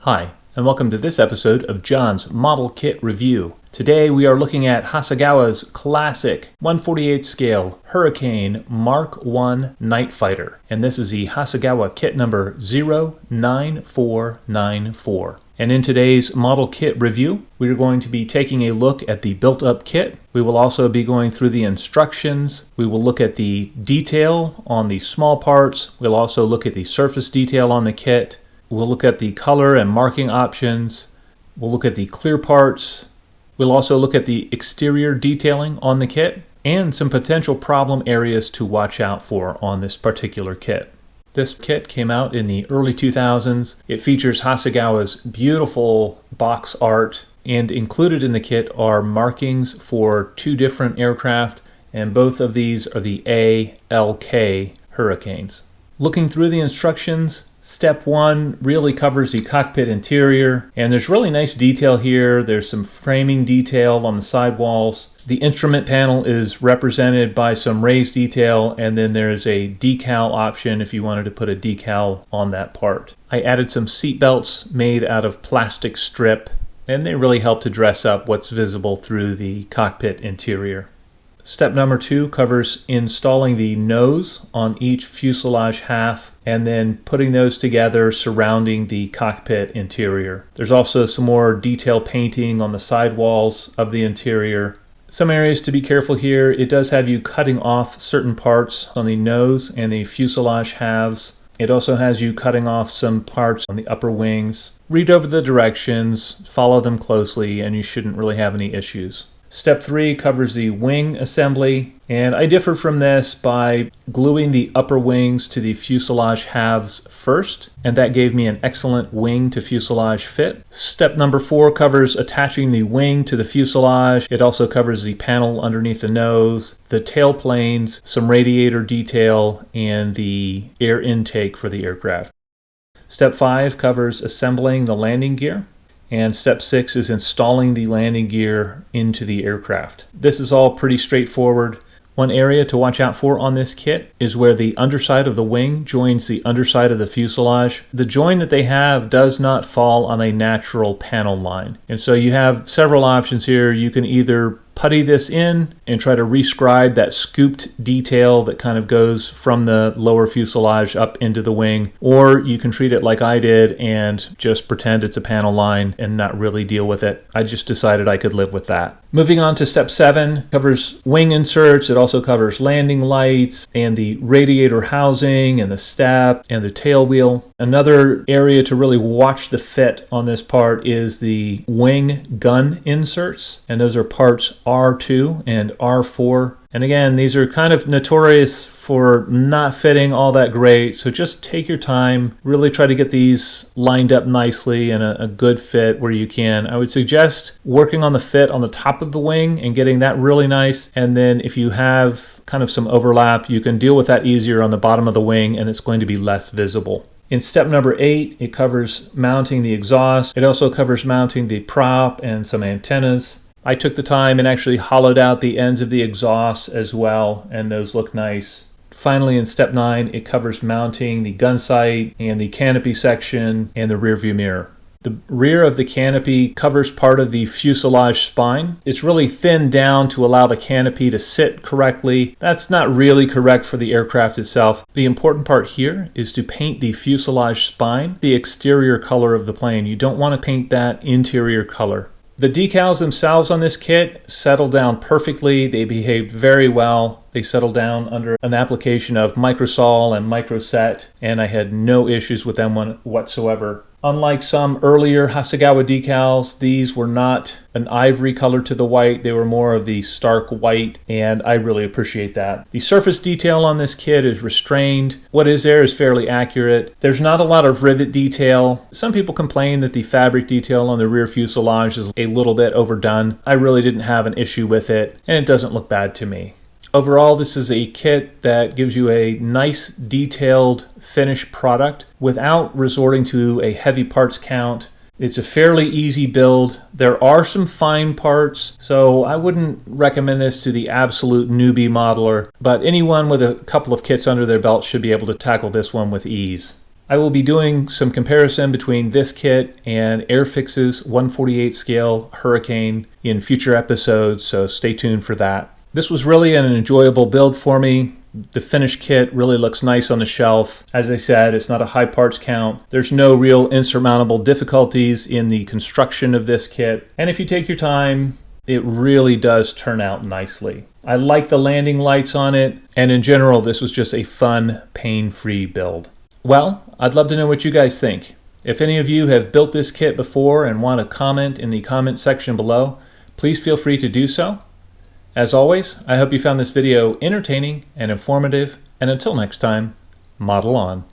Hi, and welcome to this episode of John's Model Kit Review. Today we are looking at Hasegawa's classic 1/48 scale Hurricane Mark I Night Fighter, and this is the Hasegawa kit number 09494. And in today's model kit review, we are going to be taking a look at the built-up kit. We will also be going through the instructions. We will look at the detail on the small parts. We'll also look at the surface detail on the kit. We'll look at the color and marking options. We'll look at the clear parts. We'll also look at the exterior detailing on the kit and some potential problem areas to watch out for on this particular kit. This kit came out in the early 2000s. It features Hasegawa's beautiful box art, and included in the kit are markings for two different aircraft, and both of these are the ALK Hurricanes. Looking through the instructions, Step 1 really covers the cockpit interior, and there's really nice detail here. There's some framing detail on the sidewalls. The instrument panel is represented by some raised detail, and then there's a decal option if you wanted to put a decal on that part. I added some seat belts made out of plastic strip, and they really help to dress up what's visible through the cockpit interior. Step number 2 covers installing the nose on each fuselage half and then putting those together surrounding the cockpit interior. There's also some more detail painting on the sidewalls of the interior. Some areas to be careful here. It does have you cutting off certain parts on the nose and the fuselage halves. It also has you cutting off some parts on the upper wings. Read over the directions, follow them closely, and you shouldn't really have any issues. Step 3 covers the wing assembly, and I differ from this by gluing the upper wings to the fuselage halves first, and that gave me an excellent wing to fuselage fit. Step number 4 covers attaching the wing to the fuselage. It also covers the panel underneath the nose, the tail planes, some radiator detail, and the air intake for the aircraft. Step 5 covers assembling the landing gear. And step 6 is installing the landing gear into the aircraft. This is all pretty straightforward. One area to watch out for on this kit is where the underside of the wing joins the underside of the fuselage. The join that they have does not fall on a natural panel line. And so you have several options here. You can either putty this in and try to rescribe that scooped detail that kind of goes from the lower fuselage up into the wing, or you can treat it like I did and just pretend it's a panel line and not really deal with it. I just decided I could live with that. Moving on to step 7, covers wing inserts. It also covers landing lights and the radiator housing and the step and the tail wheel. Another area to really watch the fit on this part is the wing gun inserts, and those are parts R2 and R4. And again, these are kind of notorious for not fitting all that great, so just take your time, really try to get these lined up nicely and a good fit where you can. I would suggest working on the fit on the top of the wing and getting that really nice, and then if you have kind of some overlap, you can deal with that easier on the bottom of the wing and it's going to be less visible. In step number 8, it covers mounting the exhaust. It also covers mounting the prop and some antennas. I took the time and actually hollowed out the ends of the exhaust as well, and those look nice. Finally, in step 9, it covers mounting the gun sight and the canopy section and the rear view mirror. The rear of the canopy covers part of the fuselage spine. It's really thinned down to allow the canopy to sit correctly. That's not really correct for the aircraft itself. The important part here is to paint the fuselage spine the exterior color of the plane. You don't want to paint that interior color. The decals themselves on this kit settle down perfectly. They behaved very well. They settled down under an application of Microsol and Microset, and I had no issues with them whatsoever. Unlike some earlier Hasegawa decals, these were not an ivory color to the white. They were more of the stark white, and I really appreciate that. The surface detail on this kit is restrained. What is there is fairly accurate. There's not a lot of rivet detail. Some people complain that the fabric detail on the rear fuselage is a little bit overdone. I really didn't have an issue with it, and it doesn't look bad to me. Overall, this is a kit that gives you a nice, detailed, finished product without resorting to a heavy parts count. It's a fairly easy build. There are some fine parts, so I wouldn't recommend this to the absolute newbie modeler, but anyone with a couple of kits under their belt should be able to tackle this one with ease. I will be doing some comparison between this kit and Airfix's 1/48 scale Hurricane in future episodes, so stay tuned for that. This was really an enjoyable build for me. The finished kit really looks nice on the shelf. As I said, it's not a high parts count. There's no real insurmountable difficulties in the construction of this kit. And if you take your time, it really does turn out nicely. I like the landing lights on it, and in general, this was just a fun, pain-free build. Well, I'd love to know what you guys think. If any of you have built this kit before and want to comment in the comment section below, please feel free to do so. As always, I hope you found this video entertaining and informative, and until next time, model on.